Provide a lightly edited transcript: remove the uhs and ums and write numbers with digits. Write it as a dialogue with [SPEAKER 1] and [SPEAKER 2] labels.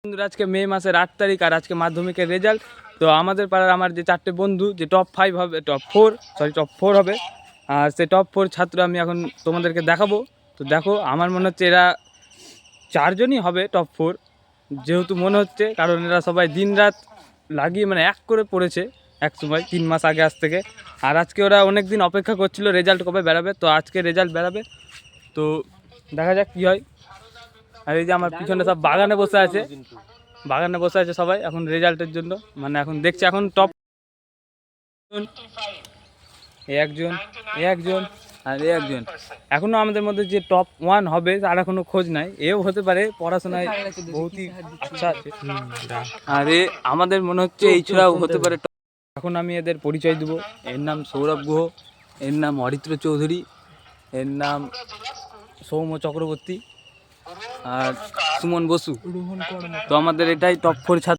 [SPEAKER 1] বন্ধুরা আজকে মে মাসের 8 তারিখ আর আজকে মাধ্যমিকের রেজাল্ট। তো আমাদের পাড়ার আমার যে 4টে বন্ধু যে টপ 5 হবে, টপ 4 হবে, আর সেই টপ 4 ছাত্র আমি এখন তোমাদেরকে দেখাবো। তো দেখো, আমার মনে হচ্ছে এরা 4জনই হবে টপ 4, যেহেতু মনে হচ্ছে, কারণ এরা সবাই দিন রাত লাগিয়ে মানে এক করে পড়েছে এক সময় 3 মাস আগে আজ থেকে। আর আজকে ওরা অনেক দিন অপেক্ষা করছিল রেজাল্ট কবে বেরাবে, তো আজকে রেজাল্ট বেরাবে। তো দেখা যাক কী হয়। আর এই যে আমার পিছনে সব বাগানে বসে আছে সবাই এখন রেজাল্টের জন্য, মানে এখন দেখছে এখন টপ একজন আর একজন এখনো আমাদের মধ্যে যে টপ 1 হবে তার এখনো খোঁজ নাই। এও হতে পারে, পড়াশোনায় বহুতই আচ্ছা আছে। আর এ আমাদের মনে হচ্ছে এই ছাড়াও হতে পারে। এখন আমি এদের পরিচয় দেবো। এর নাম সৌরভ গুহ, এর নাম অরিত্র চৌধুরী, এর নাম সৌম্য চক্রবর্তী আর সুমন বসু। তো আমাদের এটাই টপ 4 ছাত্র।